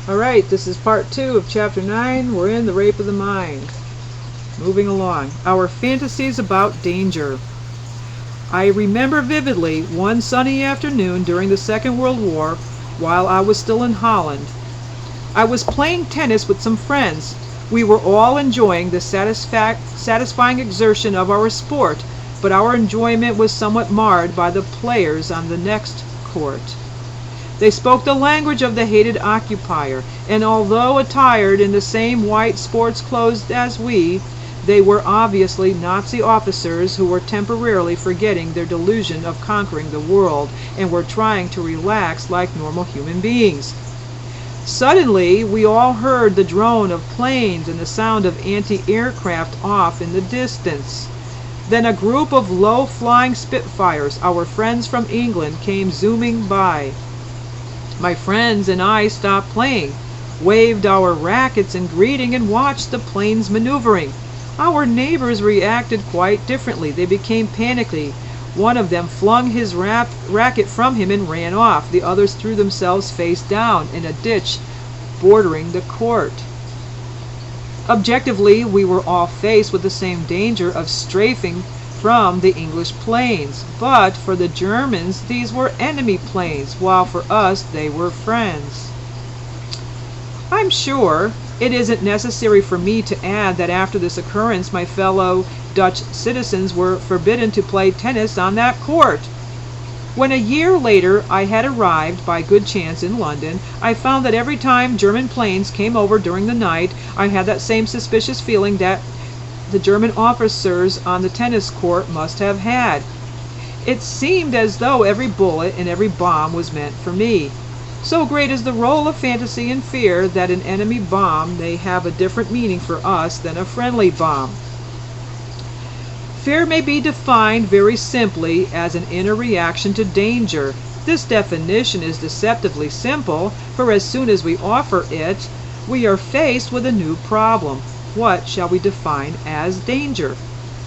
Alright, this is part 2 of chapter 9. We're in the rape of the mind. Moving along. Our fantasies about danger. I remember vividly one sunny afternoon during the Second World War while I was still in Holland. I was playing tennis with some friends. We were all enjoying the satisfying exertion of our sport, but our enjoyment was somewhat marred by the players on the next court. They spoke the language of the hated occupier, and although attired in the same white sports clothes as we, they were obviously Nazi officers who were temporarily forgetting their delusion of conquering the world and were trying to relax like normal human beings. Suddenly, we all heard the drone of planes and the sound of anti-aircraft off in the distance. Then a group of low-flying Spitfires, our friends from England, came zooming by. My friends and I stopped playing, waved our rackets in greeting, and watched the planes maneuvering. Our neighbors reacted quite differently. They became panicky. One of them flung his racket from him and ran off. The others threw themselves face down in a ditch bordering the court. Objectively, we were all faced with the same danger of strafing from the English planes, but for the Germans these were enemy planes, while for us they were friends. I'm sure it isn't necessary for me to add that after this occurrence my fellow Dutch citizens were forbidden to play tennis on that court. When a year later I had arrived by good chance in London, I found that every time German planes came over during the night, I had that same suspicious feeling that the German officers on the tennis court must have had. It seemed as though every bullet and every bomb was meant for me. So great is the role of fantasy and fear that an enemy bomb may have a different meaning for us than a friendly bomb. Fear may be defined very simply as an inner reaction to danger. This definition is deceptively simple, for as soon as we offer it, we are faced with a new problem. What shall we define as danger?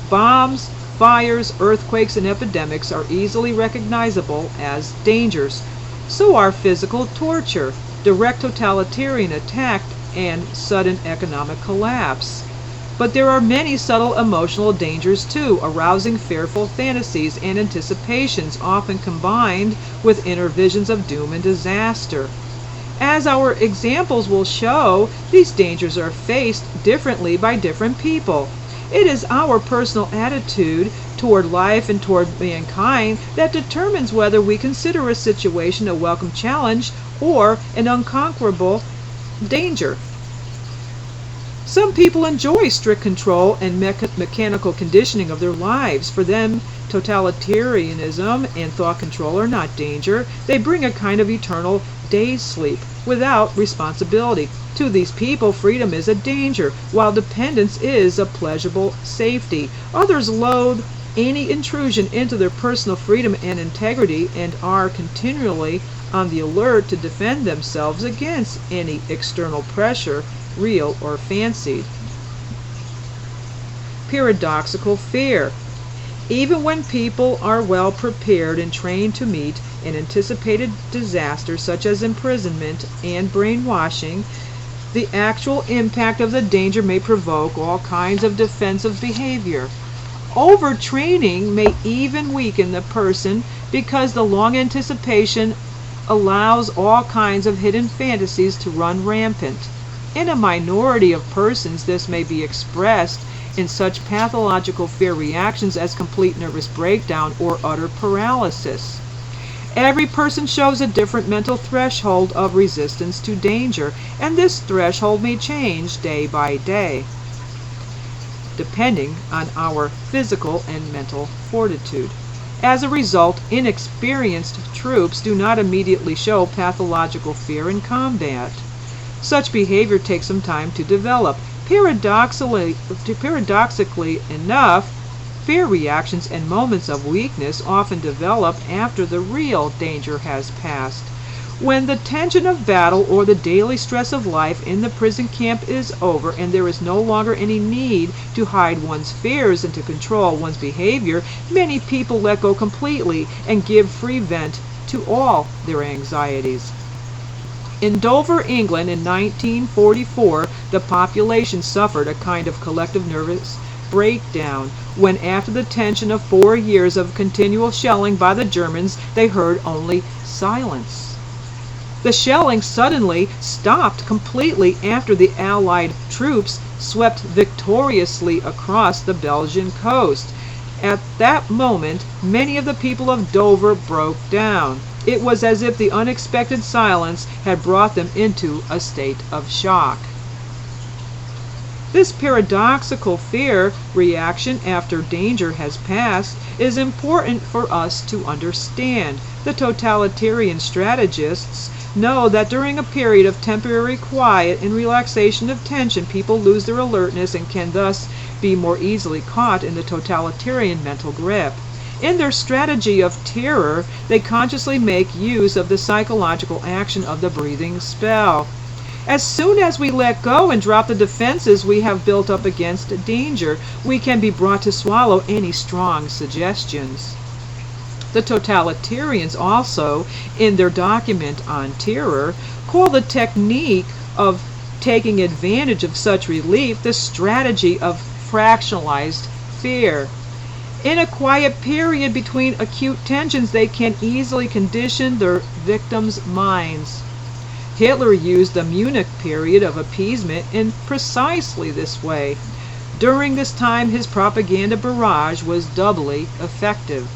Bombs, fires, earthquakes, and epidemics are easily recognizable as dangers. So are physical torture, direct totalitarian attack, and sudden economic collapse. But there are many subtle emotional dangers too, arousing fearful fantasies and anticipations, often combined with inner visions of doom and disaster. As our examples will show, these dangers are faced differently by different people. It is our personal attitude toward life and toward mankind that determines whether we consider a situation a welcome challenge or an unconquerable danger. Some people enjoy strict control and mechanical conditioning of their lives. For them, totalitarianism and thought control are not danger. They bring a kind of eternal day sleep without responsibility. To these people, freedom is a danger, while dependence is a pleasurable safety. Others loathe any intrusion into their personal freedom and integrity and are continually on the alert to defend themselves against any external pressure, real or fancied. Paradoxical fear. Even when people are well prepared and trained to meet an anticipated disaster such as imprisonment and brainwashing, the actual impact of the danger may provoke all kinds of defensive behavior. Overtraining may even weaken the person because the long anticipation allows all kinds of hidden fantasies to run rampant. In a minority of persons, this may be expressed in such pathological fear reactions as complete nervous breakdown or utter paralysis. Every person shows a different mental threshold of resistance to danger, and this threshold may change day by day, depending on our physical and mental fortitude. As a result, inexperienced troops do not immediately show pathological fear in combat. Such behavior takes some time to develop. Paradoxically enough, fear reactions and moments of weakness often develop after the real danger has passed. When the tension of battle or the daily stress of life in the prison camp is over and there is no longer any need to hide one's fears and to control one's behavior, many people let go completely and give free vent to all their anxieties. In Dover, England, in 1944, the population suffered a kind of collective nervous breakdown when, after the tension of 4 years of continual shelling by the Germans, they heard only silence. The shelling suddenly stopped completely after the Allied troops swept victoriously across the Belgian coast. At that moment, many of the people of Dover broke down. It was as if the unexpected silence had brought them into a state of shock. This paradoxical fear reaction after danger has passed is important for us to understand. The totalitarian strategists know that during a period of temporary quiet and relaxation of tension, people lose their alertness and can thus be more easily caught in the totalitarian mental grip. In their strategy of terror, they consciously make use of the psychological action of the breathing spell. As soon as we let go and drop the defenses we have built up against danger, we can be brought to swallow any strong suggestions. The totalitarians also, in their document on terror, call the technique of taking advantage of such relief the strategy of fractionalized fear. In a quiet period between acute tensions, they can easily condition their victims' minds. Hitler used the Munich period of appeasement in precisely this way. During this time, his propaganda barrage was doubly effective.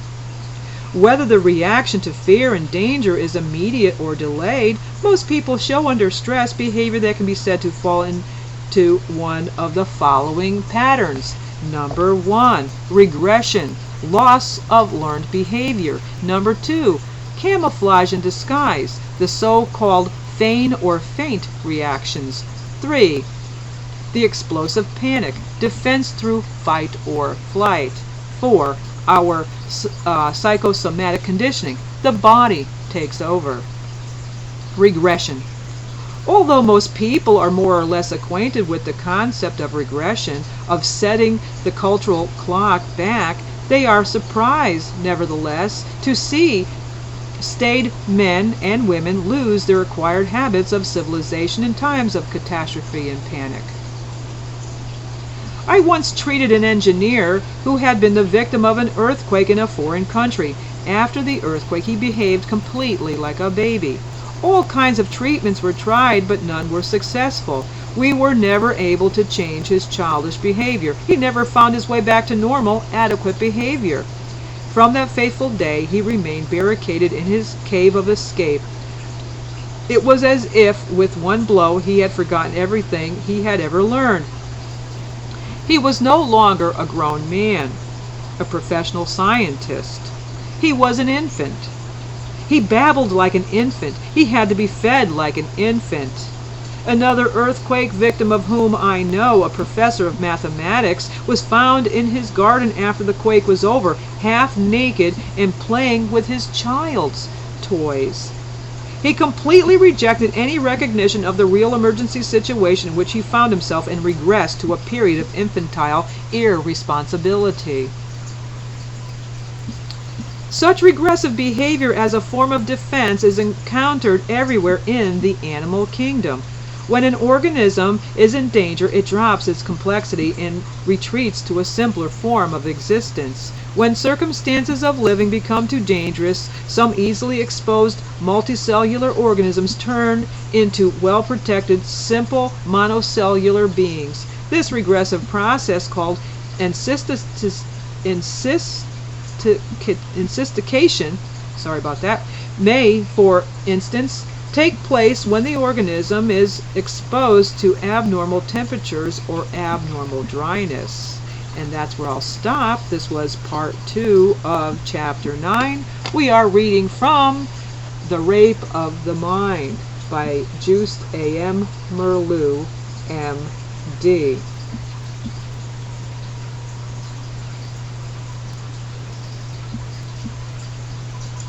Whether the reaction to fear and danger is immediate or delayed, most people show under stress behavior that can be said to fall into one of the following patterns. Number 1, regression, loss of learned behavior. Number 2, camouflage and disguise, the so-called feign or feint reactions. 3, the explosive panic, defense through fight or flight. 4, our psychosomatic conditioning, the body takes over. Regression. Although most people are more or less acquainted with the concept of regression, of setting the cultural clock back, they are surprised, nevertheless, to see staid men and women lose their acquired habits of civilization in times of catastrophe and panic. I once treated an engineer who had been the victim of an earthquake in a foreign country. After the earthquake, he behaved completely like a baby. All kinds of treatments were tried, but none were successful. We were never able to change his childish behavior. He never found his way back to normal, adequate behavior. From that fateful day, he remained barricaded in his cave of escape. It was as if, with one blow, he had forgotten everything he had ever learned. He was no longer a grown man, a professional scientist. He was an infant. He babbled like an infant. He had to be fed like an infant. Another earthquake victim of whom I know, a professor of mathematics, was found in his garden after the quake was over, half naked and playing with his child's toys. He completely rejected any recognition of the real emergency situation in which he found himself and regressed to a period of infantile irresponsibility. Such regressive behavior as a form of defense is encountered everywhere in the animal kingdom. When an organism is in danger, it drops its complexity and retreats to a simpler form of existence. When circumstances of living become too dangerous, some easily exposed multicellular organisms turn into well-protected, simple monocellular beings. This regressive process, called ensistication, may, for instance, take place when the organism is exposed to abnormal temperatures or abnormal dryness. And that's where I'll stop. This was part 2 of chapter 9. We are reading from The Rape of the Mind by Juste A.M. Merleau, M.D.